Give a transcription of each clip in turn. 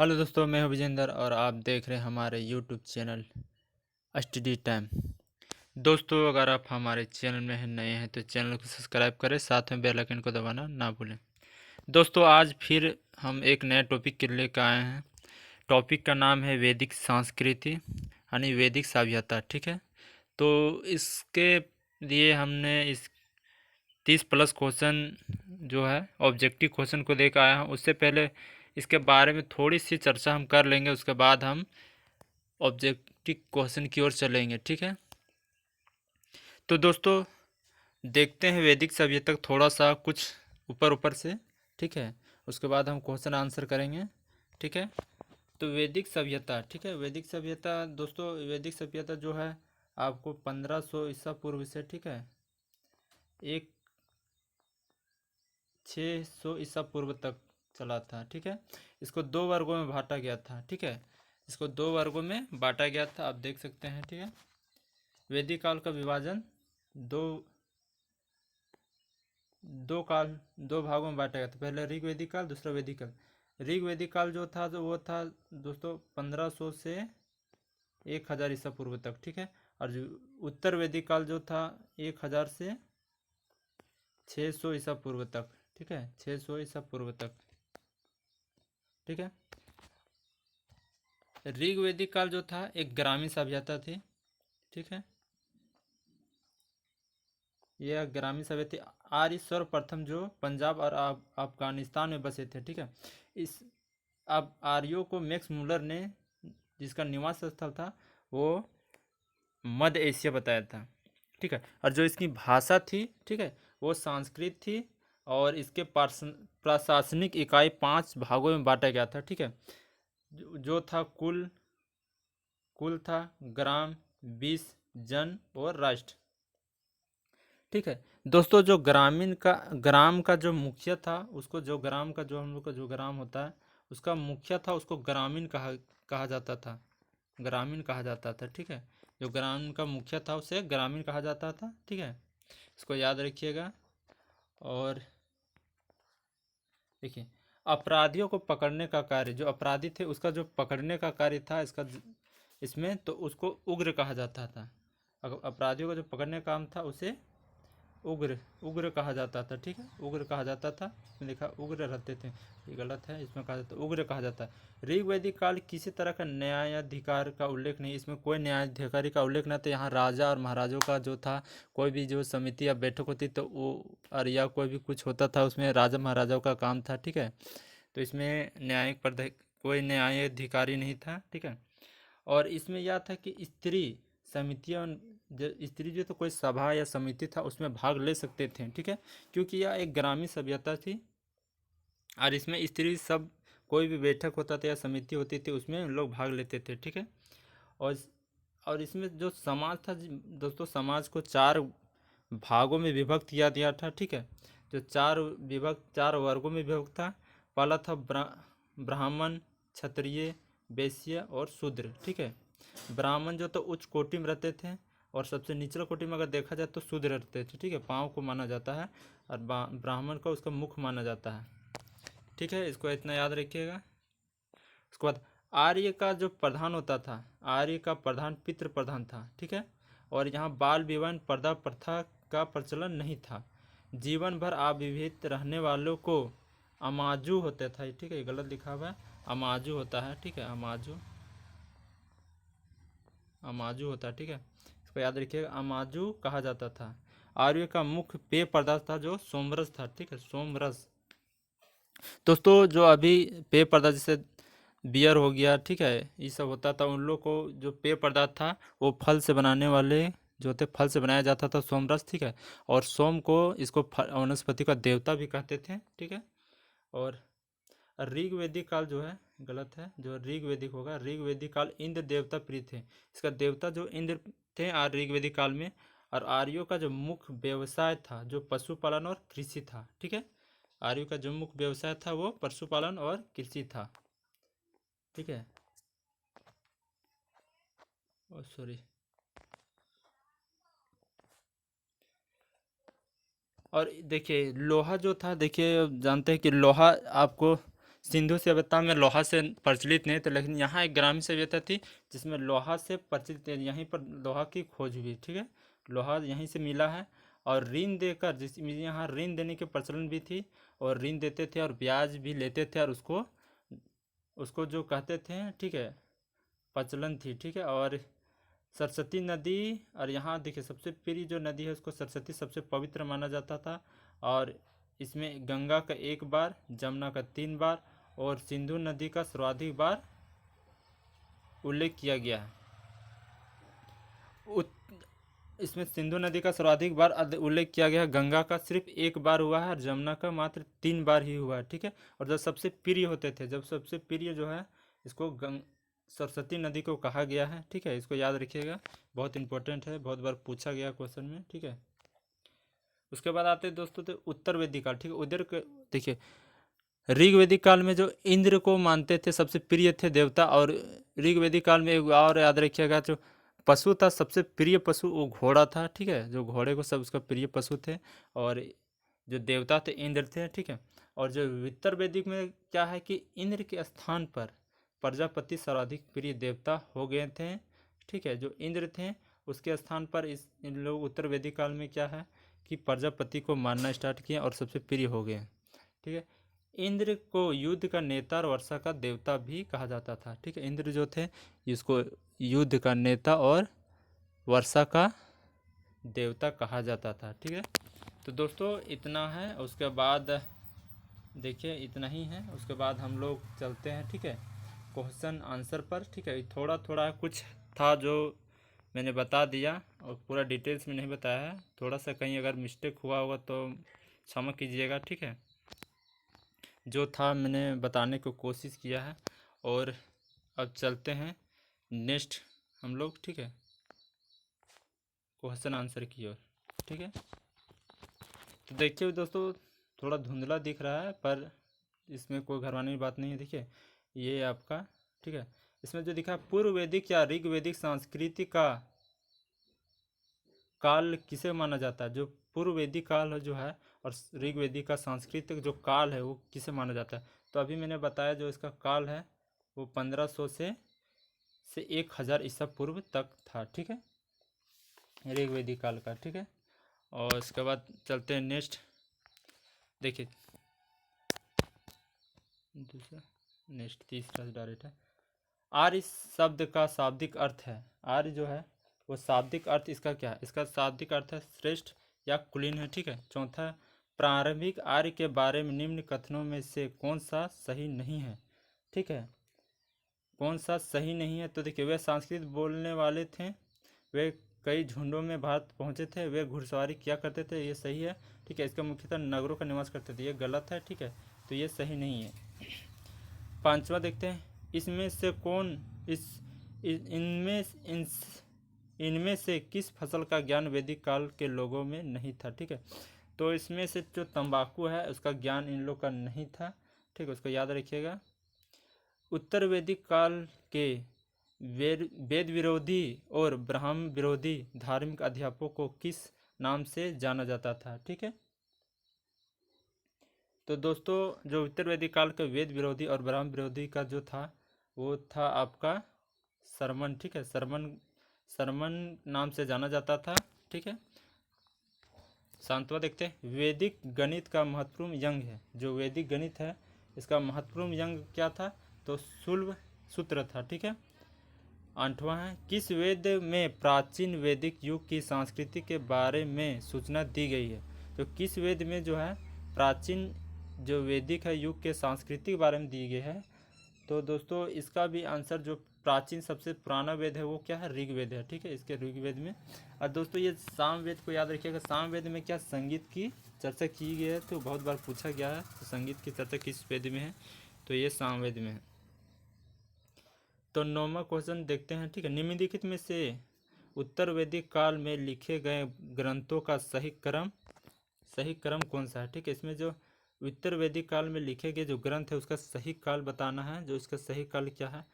Hello दोस्तों, मैं हूं विजेंद्र और आप देख रहे हैं हमारे यूट्यूब चैनल स्टडी टाइम। दोस्तों, अगर आप हमारे चैनल में नए हैं तो चैनल को सब्सक्राइब करें, साथ में बेल आइकन को दबाना ना भूलें। दोस्तों, आज फिर हम एक नए टॉपिक के लेकर आए हैं। टॉपिक का नाम है वैदिक संस्कृति यानी वैदिक सभ्यता। ठीक है, तो इसके लिए हमने इस 30+ क्वेश्चन जो है ऑब्जेक्टिव क्वेश्चन को लेकर आया हूँ। उससे पहले इसके बारे में थोड़ी सी चर्चा हम कर लेंगे, उसके बाद हम ऑब्जेक्टिव क्वेश्चन की ओर चलेंगे। ठीक है, तो दोस्तों देखते हैं वैदिक सभ्यता तक थोड़ा सा कुछ ऊपर ऊपर से। ठीक है, उसके बाद हम क्वेश्चन आंसर करेंगे। ठीक है, तो वैदिक सभ्यता, ठीक है, वैदिक सभ्यता दोस्तों, वैदिक सभ्यता जो है आपको 1500 ईसा पूर्व से, ठीक है, एक 600 ईसा पूर्व तक चला था। ठीक है, इसको दो वर्गों में बांटा गया था। ठीक है, इसको दो वर्गों में बांटा गया था, आप देख सकते हैं। ठीक है, वैदिक काल का विभाजन दो दो काल दो भागों में बांटा गया था। पहले ऋग वैदिक काल, दूसरा वैदिक काल। ऋग वैदिक काल जो था तो वो था दोस्तों 1500 से 1000 ईसा पूर्व तक। ठीक है, और जो उत्तर वैदिक काल जो था 1000 से 600 ईसा पूर्व तक। ठीक है, 600 ईसा पूर्व तक। ठीक है, ऋग वैदिक काल जो था एक ग्रामीण सभ्यता थी। ठीक है, यह ग्रामीण सभ्यता थी। आर्य सर्वप्रथम जो पंजाब और अफगानिस्तान में बसे थे। ठीक है, इस अब आर्यों को मैक्स मुलर ने जिसका निवास स्थल था वो मध्य एशिया बताया था। ठीक है, और जो इसकी भाषा थी, ठीक है, वो संस्कृत थी। और इसके प्रशासनिक इकाई 5 भागों में बांटा गया था। ठीक है, जो था कुल था, ग्राम, बीस, जन और राष्ट्र। ठीक है दोस्तों, जो ग्राम का जो मुखिया था, उसको जो ग्राम का जो हम लोग का जो ग्राम होता है उसका मुखिया था, उसको ग्रामीण कहा जाता था। ग्रामीण कहा जाता था। ठीक है, जो ग्राम का मुखिया था उसे ग्रामीण कहा जाता था। ठीक है, इसको याद रखिएगा। और देखिए, अपराधियों को पकड़ने का कार्य, जो अपराधी थे उसका जो पकड़ने का कार्य था इसमें तो उसको उग्र कहा जाता था। अगर अपराधियों का जो पकड़ने का काम था उसे उग्र उग्र कहा जाता था। ठीक है, उग्र कहा जाता था। इसमें लिखा उग्र रहते थे, ये गलत है, इसमें कहा जाता उग्र कहा जाता है। ऋग वैदिक काल किसी तरह का न्यायाधिकार का उल्लेख नहीं, इसमें कोई न्यायाधिकारी का उल्लेख नहीं था। यहाँ राजा और महाराजों का जो था, कोई भी जो समिति या बैठक होती तो वो और या कोई भी कुछ होता था उसमें राजा महाराजाओं का काम था। ठीक है, तो इसमें कोई न्यायाधिकारी नहीं था। ठीक है, और इसमें यह था कि स्त्री समितियां, जो स्त्री जो तो कोई सभा या समिति था उसमें भाग ले सकते थे। ठीक है, क्योंकि यह एक ग्रामीण सभ्यता थी और इसमें स्त्री सब, कोई भी बैठक होता था या समिति होती थी उसमें लोग भाग लेते थे। ठीक है, और और इसमें जो समाज था दोस्तों, समाज को 4 भागों में विभक्त किया गया था। ठीक है, जो 4 वर्गों में विभक्त था। पहला था ब्राह्मण, क्षत्रिय, वैश्य और शूद्र। ठीक है, ब्राह्मण जो तो उच्च कोटि में रहते थे और सबसे निचला कोटि में अगर देखा जाए तो शूद्र रहते थे। ठीक है, पाँव को माना जाता है और ब्राह्मण को उसका मुख माना जाता है। ठीक है, इसको इतना याद रखिएगा। उसके बाद आर्य का जो प्रधान होता था, आर्य का प्रधान पितृ प्रधान था। ठीक है, और यहाँ बाल विवाह पर्दा प्रथा का प्रचलन नहीं था। जीवन भर अविवाहित रहने वालों को अमाजू होता था। ठीक है, ये गलत लिखा हुआ है, अमाजू होता है। ठीक है, अमाजू अमाजू होता है। ठीक है, इसको याद रखिएगा, अमाजू कहा जाता था। आर्य का मुख्य पेय पदार्थ था जो सोमरस था। ठीक है, सोमरस दोस्तों, जो अभी पेय पदार्थ जैसे बियर हो गया, ठीक है, ये सब होता था, उन लोग को जो पेय पदार्थ था वो फल से बनाने वाले जो थे, फल से बनाया जाता था सोमरस। ठीक है, और सोम को इसको वनस्पति का देवता भी कहते थे। ठीक है, और ऋग वैदिक काल जो है गलत है, जो ऋग वैदिक होगा, ऋग वैदिक काल इंद्र देवता प्रिय थे। इसका देवता जो इंद्र थे ऋग वैदिक काल में। और आर्यों का जो मुख्य व्यवसाय था जो पशुपालन और कृषि था। ठीक है, आर्यों का जो मुख्य व्यवसाय था वो पशुपालन और कृषि था। ठीक है, सॉरी। और देखिए लोहा जो था, देखिए जानते हैं कि लोहा आपको सिंधु सभ्यता में लोहा से प्रचलित नहीं थे, लेकिन यहाँ एक ग्रामीण सभ्यता थी जिसमें लोहा से प्रचलित है। यहीं पर लोहा की खोज हुई, ठीक है, लोहा यहीं से मिला है। और ऋण देकर, जिसमें यहाँ ऋण देने के प्रचलन भी थी, और ऋण देते थे और ब्याज भी लेते थे, और उसको उसको जो कहते थे, ठीक है, प्रचलन थी, ठीक है। और सरस्वती नदी, और यहाँ देखिए सबसे प्रिय जो नदी है उसको सरस्वती सबसे पवित्र माना जाता था। और इसमें गंगा का 1 बार, जमुना का 3 बार, और सिंधु नदी का सर्वाधिक बार उल्लेख किया गया है। इसमें सिंधु नदी का सर्वाधिक बार उल्लेख किया गया है, गंगा का सिर्फ 1 बार हुआ है, और जमुना का मात्र 3 बार ही हुआ है, ठीक है। और जब सबसे प्रिय होते थे, जब सबसे प्रिय जो है इसको सरस्वती नदी को कहा गया है, ठीक है, इसको याद रखिएगा, बहुत इंपॉर्टेंट है, बहुत बार पूछा गया क्वेश्चन में, ठीक है। उसके बाद आते हैं दोस्तों तो उत्तर वैदिक काल, ठीक है। उधर देखिए ऋग्वेदिक काल में जो इंद्र को मानते थे सबसे प्रिय थे देवता, और ऋग्वेदिक काल में एक और याद रखिएगा, जो पशु था सबसे प्रिय पशु वो घोड़ा था, ठीक है, जो घोड़े को सब उसका प्रिय पशु थे। और जो देवता थे इंद्र थे, ठीक है। और जो उत्तर वैदिक में क्या है कि इंद्र के स्थान पर प्रजापति सर्वाधिक प्रिय देवता हो गए थे, ठीक है। जो इंद्र थे उसके स्थान पर इन लोग उत्तर वैदिक काल में क्या है कि प्रजापति को मानना स्टार्ट किए और सबसे प्रिय हो गए, ठीक है। इंद्र को युद्ध का नेता और वर्षा का देवता भी कहा जाता था, ठीक है। इंद्र जो थे इसको युद्ध का नेता और वर्षा का देवता कहा जाता था, ठीक है। तो दोस्तों इतना है, उसके बाद देखिए इतना ही है, उसके बाद हम लोग चलते हैं, ठीक है, क्वेश्चन आंसर पर, ठीक है। थोड़ा थोड़ा कुछ था जो मैंने बता दिया, और पूरा डिटेल्स में नहीं बताया है, थोड़ा सा कहीं अगर मिस्टेक हुआ होगा तो क्षमा कीजिएगा, ठीक है। जो था मैंने बताने को कोशिश किया है। और अब चलते हैं नेक्स्ट हम लोग, ठीक है, क्वेश्चन आंसर की ओर, ठीक है। तो देखिए दोस्तों थोड़ा धुंधला दिख रहा है, पर इसमें कोई घरवाने की बात नहीं है, देखिए ये आपका, ठीक है। इसमें जो दिखा पूर्व वैदिक या ऋग्वैदिक संस्कृति का काल किसे माना जाता है, जो पूर्व वैदिक काल जो है और ऋग्वैदिक का सांस्कृतिक जो काल है वो किसे माना जाता है। तो अभी मैंने बताया जो इसका काल है वो 1500 से 1000 ईसा पूर्व तक था, ठीक है, ऋग्वैदिक काल का, ठीक है। और इसके बाद चलते हैं नेक्स्ट, देखिए दूसरा, नेक्स्ट तीसरा डायरेक्ट है। आर्य शब्द का शाब्दिक अर्थ है, आर्य जो है वो शाब्दिक अर्थ इसका क्या है, इसका शाब्दिक अर्थ है श्रेष्ठ या कुलीन है, ठीक है। चौथा, प्रारंभिक आर्य के बारे में निम्न कथनों में से कौन सा सही नहीं है, ठीक है, कौन सा सही नहीं है। तो देखिए वे संस्कृत बोलने वाले थे, वे कई झुंडों में भारत पहुंचे थे, वे घुड़सवारी किया करते थे, ये सही है, ठीक है। इसका मुख्यतः नगरों का निवास करते थे, ये गलत है, ठीक है, तो ये सही नहीं है। पांचवा देखते हैं, इसमें से कौन इनमें इनमें से किस फसल का ज्ञान वैदिक काल के लोगों में नहीं था, ठीक है। तो इसमें से जो तंबाकू है उसका ज्ञान इन लोग का नहीं था, ठीक है, उसको याद रखिएगा। उत्तर वैदिक काल के वेद विरोधी और ब्राह्मण विरोधी धार्मिक अध्यापकों को किस नाम से जाना जाता था, ठीक है। तो दोस्तों जो उत्तर वैदिक काल के वेद विरोधी और ब्राह्मण विरोधी का जो था वो था आपका सरमन, ठीक है, सरमन नाम से जाना जाता था, ठीक है। सांतवा देखते हैं, वैदिक गणित का महत्वपूर्ण यंग है, जो वैदिक गणित है इसका महत्वपूर्ण यंग क्या था, तो शुल्ब सूत्र था, ठीक है। आठवां है, किस वेद में प्राचीन वैदिक युग की संस्कृति के बारे में सूचना दी गई है। तो किस वेद में जो है प्राचीन जो वैदिक है युग के संस्कृति के बारे में दी गई है। तो दोस्तों इसका भी आंसर जो प्राचीन सबसे पुराना वेद है वो क्या है, ऋग्वेद है, ठीक है, इसके ऋग्वेद में। और दोस्तों ये सामवेद को याद रखिएगा, सामवेद में क्या संगीत की चर्चा की गई है, तो बहुत बार पूछा गया है, तो संगीत की चर्चा किस वेद में है, तो ये सामवेद में है। तो 9वां क्वेश्चन देखते हैं, ठीक है, निम्नलिखित में से उत्तर वैदिक काल में लिखे गए ग्रंथों का सही क्रम कौन सा है, ठीक है। इसमें जो उत्तर वैदिक काल में लिखे गए जो ग्रंथ है उसका सही काल बताना है, जो इसका सही काल क्या है।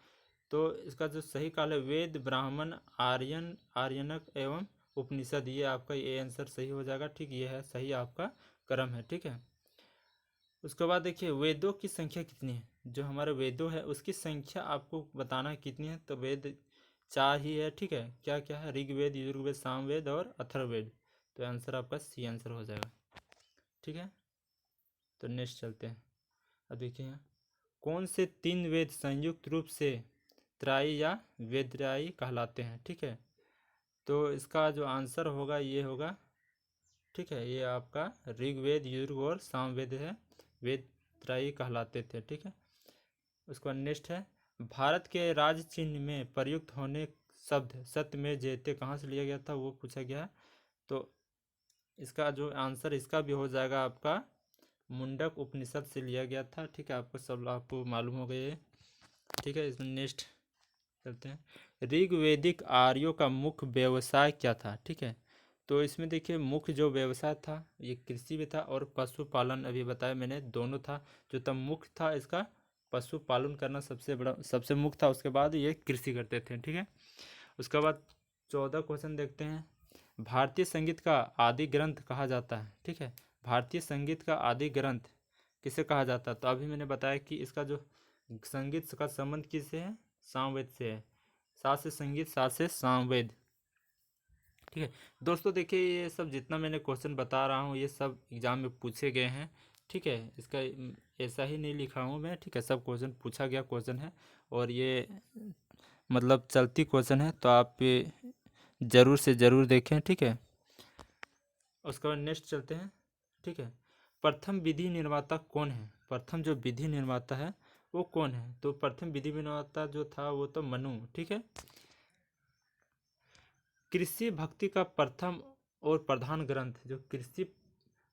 तो इसका जो सही काल है वेद, ब्राह्मण, आर्यनक एवं उपनिषद, ये आपका ये आंसर सही हो जाएगा, ठीक, ये है सही आपका क्रम है, ठीक है। उसके बाद देखिए वेदों की संख्या कितनी है, जो हमारे वेदों है उसकी संख्या आपको बताना है कितनी है। तो वेद 4 ही है, ठीक है। क्या क्या है? ऋग्वेद, यजुर्वेद, सामवेद और अथर्ववेद। तो आंसर आपका सी आंसर हो जाएगा, ठीक है। तो नेक्स्ट चलते हैं। अब देखिए कौन से 3 वेद संयुक्त रूप से त्राई या वेदत्राई कहलाते हैं, ठीक है। तो इसका जो आंसर होगा ये होगा, ठीक है। ये आपका ऋग्वेद, यजुर्वेद और सामवेद है, वेद त्रयी कहलाते थे, ठीक है। उसके बाद नेक्स्ट है भारत के राज चिन्ह में प्रयुक्त होने शब्द सत्यमेव जयते कहाँ से लिया गया था, वो पूछा गया है। तो इसका जो आंसर इसका भी हो जाएगा आपका मुंडक उपनिषद से लिया गया था, ठीक है। आपको सब आपको मालूम हो गया है, ठीक है। इसमें नेक्स्ट चलते हैं। ऋग्वेदिक आर्यों का मुख्य व्यवसाय क्या था, ठीक है। तो इसमें देखिए मुख्य जो व्यवसाय था ये कृषि भी था और पशुपालन, अभी बताया मैंने, दोनों था। जो तब मुख्य था इसका पशुपालन करना सबसे बड़ा, सबसे मुख्य था। उसके बाद ये कृषि करते थे, ठीक है। उसके बाद 14 क्वेश्चन देखते हैं। भारतीय संगीत का आदि ग्रंथ कहा जाता है, ठीक है। भारतीय संगीत का आदि ग्रंथ किसे कहा जाता है? तो अभी मैंने बताया कि इसका जो संगीत का संबंध किससे है? सामवेद से है। सात से संगीत, सात से सामवेद, ठीक है। दोस्तों देखिए ये सब जितना मैंने क्वेश्चन बता रहा हूँ ये सब एग्जाम में पूछे गए हैं, ठीक है। इसका ऐसा ही नहीं लिखा हूँ मैं, ठीक है। सब क्वेश्चन पूछा गया क्वेश्चन है और ये मतलब चलती क्वेश्चन है, तो आप ये ज़रूर से ज़रूर देखें, ठीक है। उसके बाद नेक्स्ट चलते हैं, ठीक है। प्रथम विधि निर्माता कौन है? प्रथम जो विधि निर्माता है वो कौन है? तो प्रथम विधि निर्माता जो था वो तो मनु, ठीक है। कृषि भक्ति का प्रथम और प्रधान ग्रंथ, जो कृषि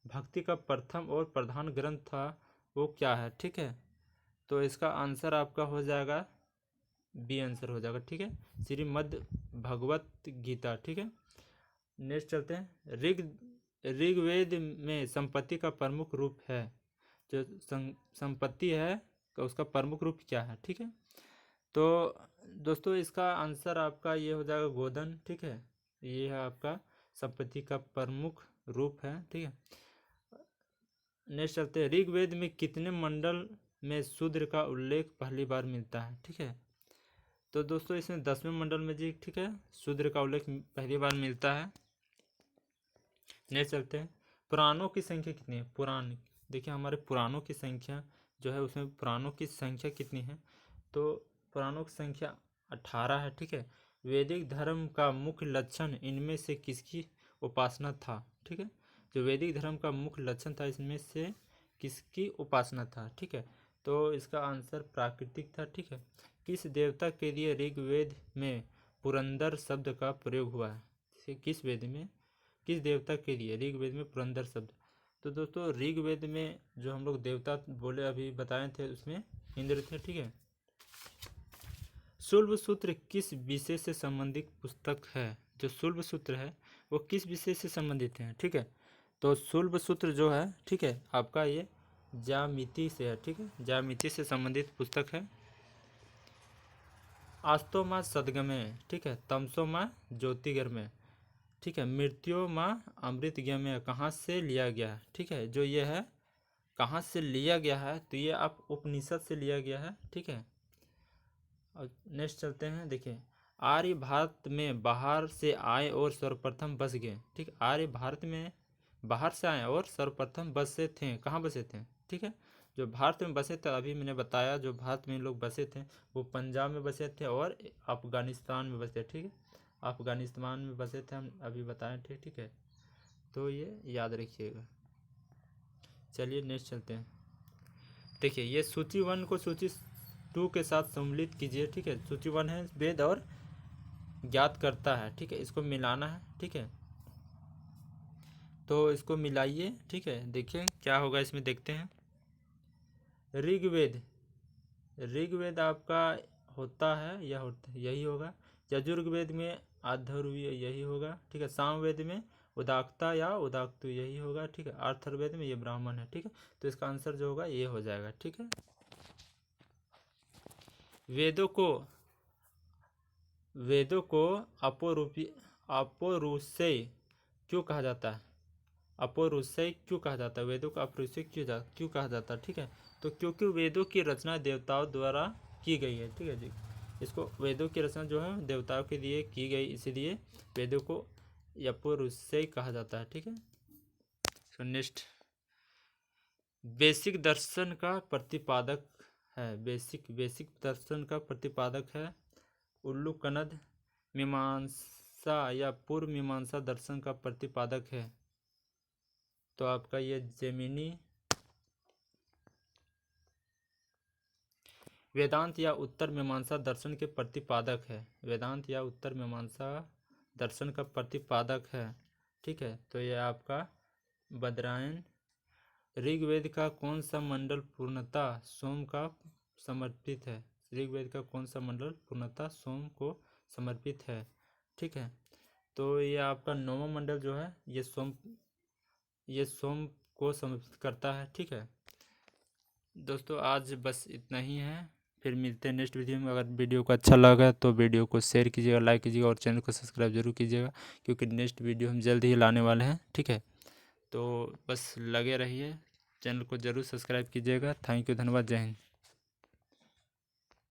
भक्ति का प्रथम और प्रधान ग्रंथ था वो क्या है, ठीक है। तो इसका आंसर आपका हो जाएगा बी आंसर हो जाएगा, ठीक है। श्रीमद् भगवत गीता, ठीक है। नेक्स्ट चलते हैं। ऋग्वेद में संपत्ति का प्रमुख रूप है, जो संपत्ति है तो उसका प्रमुख रूप क्या है, ठीक है। तो दोस्तों इसका आंसर आपका ये हो जाएगा गोधन, ठीक है। ये है आपका संपत्ति का प्रमुख रूप है, ठीक है। नेक्स्ट चलते हैं। ऋग्वेद में कितने मंडल में शूद्र का उल्लेख पहली बार मिलता है, ठीक है। तो दोस्तों इसमें 10वें मंडल में जी, ठीक है, शूद्र का उल्लेख पहली बार मिलता है। नेक्स्ट चलते हैं। पुराणों की संख्या कितनी है? पुराण, देखिए हमारे पुराणों की संख्या जो है उसमें पुराणों की संख्या कितनी है? तो पुराणों की संख्या 18 है, ठीक है। वैदिक धर्म का मुख्य लक्षण इनमें से किसकी उपासना था, ठीक है। जो वैदिक धर्म का मुख्य लक्षण था इसमें से किसकी उपासना था, ठीक है। तो इसका आंसर प्राकृतिक था, ठीक है। किस देवता के लिए ऋग्वेद में पुरंदर शब्द का प्रयोग हुआ है? किस वेद में, किस देवता के लिए ऋग्वेद में पुरंदर शब्द? तो दोस्तों ऋग्वेद में जो हम लोग देवता बोले अभी बताए थे उसमें इंद्र थे, ठीक है। शुल्ब सूत्र किस विषय से संबंधित पुस्तक है? जो शुल्ब सूत्र है वो किस विषय से संबंधित है, ठीक है। तो शुल्ब सूत्र जो है, ठीक है, आपका ये ज्यामिति से है, ठीक है। ज्यामिति से संबंधित पुस्तक है। आस्तो माँ सदगमे, ठीक है। तमसो माँ ज्योतिर्गमय, ठीक है। मृत्यु माँ अमृत गम्य कहाँ से लिया गया है, ठीक है। जो ये है कहाँ से लिया गया है, तो ये आप उपनिषद से लिया गया है, ठीक है। और नेक्स्ट चलते हैं। देखिए आर्य भारत में बाहर से आए और सर्वप्रथम बस गए, ठीक। आर्य भारत में बाहर से आए और सर्वप्रथम बसे थे, कहाँ बसे थे, ठीक है। जो भारत में बसे थे अभी मैंने बताया, जो भारत में लोग बसे थे वो पंजाब में बसे थे और अफगानिस्तान में बसे, ठीक है। अफगानिस्तान में बसे थे, हम अभी बताए थे, ठीक है। तो ये याद रखिएगा। चलिए नेक्स्ट चलते हैं। देखिए ये सूची 1 को सूची 2 के साथ सम्मिलित कीजिए, ठीक है। सूची 1 है वेद और ज्ञात करता है, ठीक है। इसको मिलाना है, ठीक है। तो इसको मिलाइए, ठीक है। देखिए क्या होगा इसमें, देखते हैं। ऋग्वेद, ऋग्वेद आपका होता है या होता है यही होगा। यजुर्वेद में अथर्वणीय यही होगा, ठीक है। सामवेद में उदाक्ता या उदाक्तु यही होगा, ठीक है। अथर्ववेद में ये ब्राह्मण है, ठीक है। तो इसका आंसर जो होगा ये हो जाएगा, ठीक है। वेदों को वेदों को अपौरुषेय क्यों कहा जाता है? अपौरुषेय क्यों कहा जाता है, वेदों को अपौरुषेय क्यों कहा जाता है, ठीक है। तो क्योंकि वेदों की रचना देवताओं द्वारा की गई है, ठीक है जी। इसको वेदों की रचना जो है देवताओं के लिए की गई, इसीलिए वेदों को अपौरुषेय कहा जाता है, ठीक है। सो नेक्स्ट, बेसिक दर्शन का प्रतिपादक है, बेसिक दर्शन का प्रतिपादक है उल्लूकनद। मीमांसा या पूर्व मीमांसा दर्शन का प्रतिपादक है तो आपका ये जेमिनी। वेदांत या उत्तर मीमांसा दर्शन के प्रतिपादक है, वेदांत या उत्तर मीमांसा दर्शन का प्रतिपादक है, ठीक है। तो ये आपका बदरायन। ऋग्वेद का कौन सा मंडल पूर्णतः सोम का समर्पित है, ऋग्वेद का कौन सा मंडल पूर्णतः सोम को समर्पित है, ठीक है। तो ये आपका नौवां मंडल जो है ये सोम को समर्पित करता है, ठीक है। दोस्तों आज बस इतना ही है, फिर मिलते हैं नेक्स्ट वीडियो में। अगर वीडियो को अच्छा लगा तो वीडियो को शेयर कीजिएगा, लाइक कीजिएगा और चैनल को सब्सक्राइब जरूर कीजिएगा, क्योंकि नेक्स्ट वीडियो हम जल्द ही लाने वाले हैं, ठीक है। तो बस लगे रहिए, चैनल को ज़रूर सब्सक्राइब कीजिएगा। थैंक यू, धन्यवाद, जय हिंद।